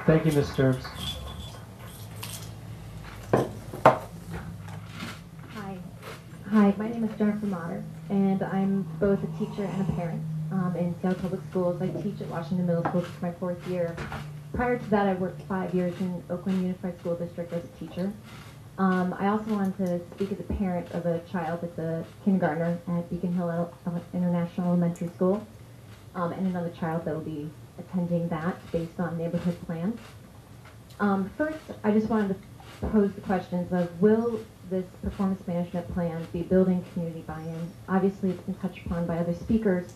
Thank you, Ms. Stearns. Hi. Hi, my name is Jennifer Motter, and I'm both a teacher and a parent in Seattle Public Schools. I teach at Washington Middle School. This is my 4th year. Prior to that, I worked 5 years in Oakland Unified School District as a teacher. I also wanted to speak as a parent of a child that's a kindergartner at Beacon Hill International Elementary School, and another child that will be attending that based on neighborhood plans. First, I just wanted to pose the questions of, will this performance management plan be building community buy-in? Obviously, it's been touched upon by other speakers,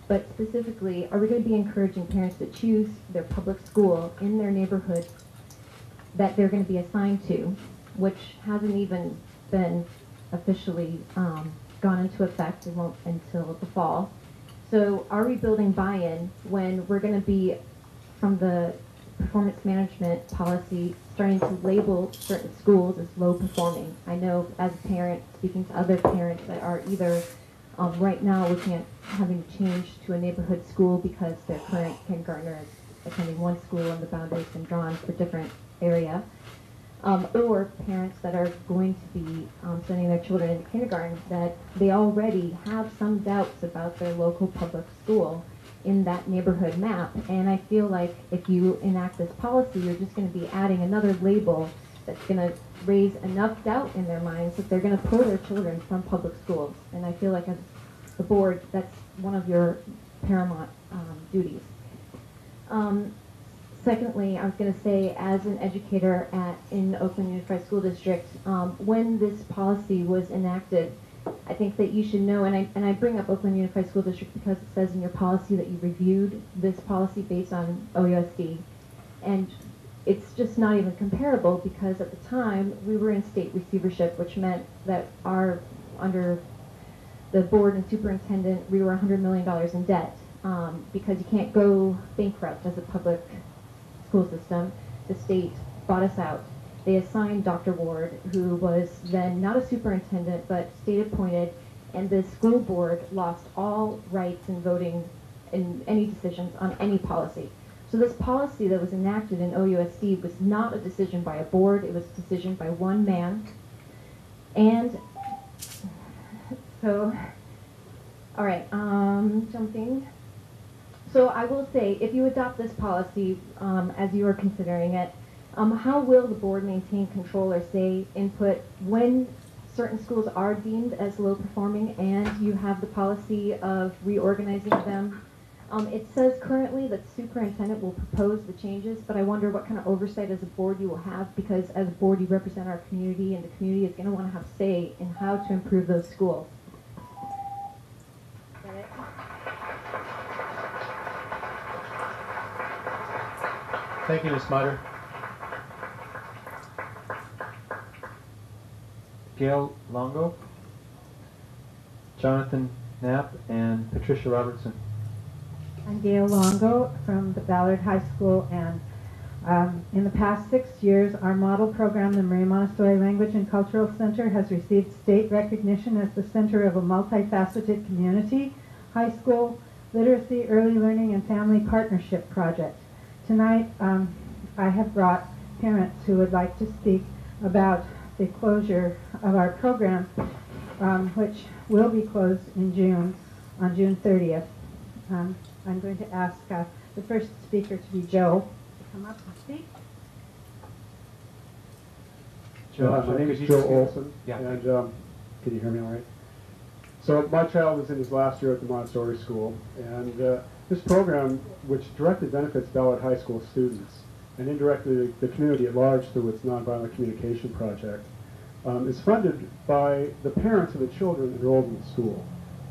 but specifically, are we going to be encouraging parents to choose their public school in their neighborhood that they're going to be assigned to, which hasn't even been officially gone into effect? It won't until the fall. So are we building buy-in when we're going to be, from the performance management policy, starting to label certain schools as low performing? I know as a parent, speaking to other parents that are either right now looking at having to change to a neighborhood school because their current kindergartner is attending one school and the boundaries have been drawn for different area, or parents that are going to be sending their children into kindergarten that they already have some doubts about their local public school in that neighborhood map. And I feel like if you enact this policy, you're just going to be adding another label that's going to raise enough doubt in their minds that they're going to pull their children from public schools. And I feel like as the board, that's one of your paramount duties. Secondly, I was going to say, as an educator in Oakland Unified School District, when this policy was enacted, I think that you should know, and I bring up Oakland Unified School District because it says in your policy that you reviewed this policy based on OUSD, and it's just not even comparable because at the time we were in state receivership, which meant that under the board and superintendent, we were $100 million in debt because you can't go bankrupt as a public school system. The state bought us out. They assigned Dr. Ward, who was then not a superintendent but state appointed, and the school board lost all rights in voting in any decisions on any policy. So this policy that was enacted in OUSD was not a decision by a board, it was a decision by one man. And so, all right, jumping. So I will say, if you adopt this policy as you are considering it, how will the board maintain control or say input when certain schools are deemed as low performing and you have the policy of reorganizing them? It says currently that the superintendent will propose the changes, but I wonder what kind of oversight as a board you will have, because as a board you represent our community and the community is going to want to have say in how to improve those schools. Is that it? Thank you, Ms. Motter. Gail Longo, Jonathan Knapp, and Patricia Robertson. I'm Gail Longo from the Ballard High School, and in the past 6 years, our model program, the Marie Montessori Language and Cultural Center, has received state recognition as the center of a multifaceted community, high school, literacy, early learning, and family partnership project. Tonight, I have brought parents who would like to speak about the closure of our program, which will be closed in June, on June 30th. I'm going to ask the first speaker to be Joe to come up and speak. Joe, My name is Joe Olson, Yeah. and can you hear me all right? So my child is in his last year at the Montessori School, and this program, which directly benefits Ballard High School students and indirectly the community at large through its Nonviolent Communication Project, is funded by the parents of the children enrolled in the school.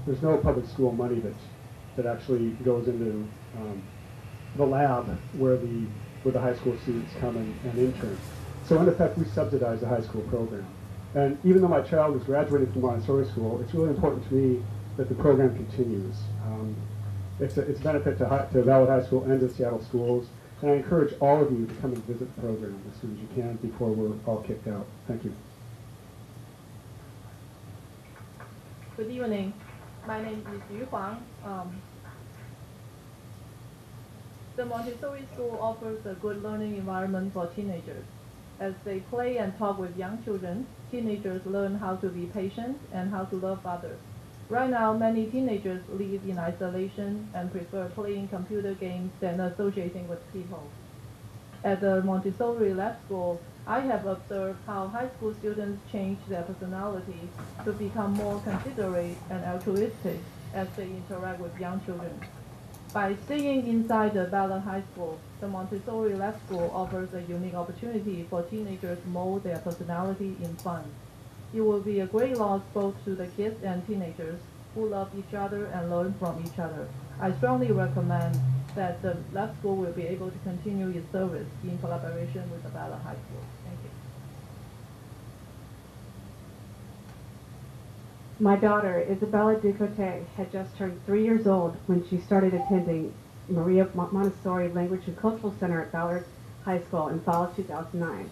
There's no public school money that actually goes into the lab where the high school students come and intern. So in effect, we subsidize the high school program. And even though my child is graduating from Montessori school, it's really important to me that the program continues. It's a benefit to Ballard High School and to Seattle schools. And I encourage all of you to come and visit the program as soon as you can before we're all kicked out. Thank you. Good evening. My name is Yu Huang. The Montessori school offers a good learning environment for teenagers. As they play and talk with young children, teenagers learn how to be patient and how to love others. Right now, many teenagers live in isolation and prefer playing computer games than associating with people. At the Montessori Lab School, I have observed how high school students change their personality to become more considerate and altruistic as they interact with young children. By staying inside the Ballard High School, the Montessori Lab School offers a unique opportunity for teenagers to mold their personality in fun. It will be a great loss both to the kids and teenagers who love each other and learn from each other. I strongly recommend that the Lab School will be able to continue its service in collaboration with the Ballard High School. Thank you. My daughter, Isabella Ducote, had just turned 3 years old when she started attending Maria Montessori Language and Cultural Center at Ballard High School in fall of 2009.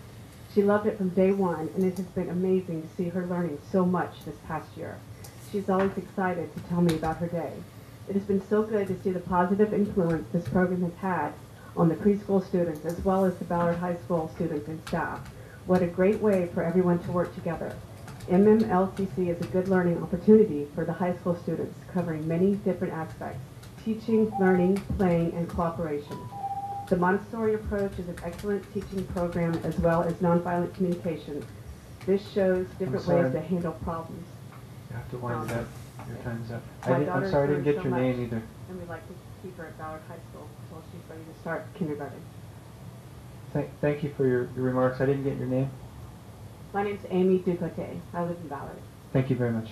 She loved it from day one, and it has been amazing to see her learning so much this past year. She's always excited to tell me about her day. It has been so good to see the positive influence this program has had on the preschool students as well as the Ballard High School students and staff. What a great way for everyone to work together. MMLCC is a good learning opportunity for the high school students covering many different aspects: teaching, learning, playing, and cooperation. The Montessori approach is an excellent teaching program as well as nonviolent communication. This shows different sorry. ways to handle problems. You have to wind it up. Your time's up. My I'm daughter's sorry, I learned didn't get so your name much, either. and we'd like to keep her at Ballard High School until she's ready to start kindergarten. Thank you for your remarks. I didn't get your name. My name's Amy Ducote. I live in Ballard. Thank you very much.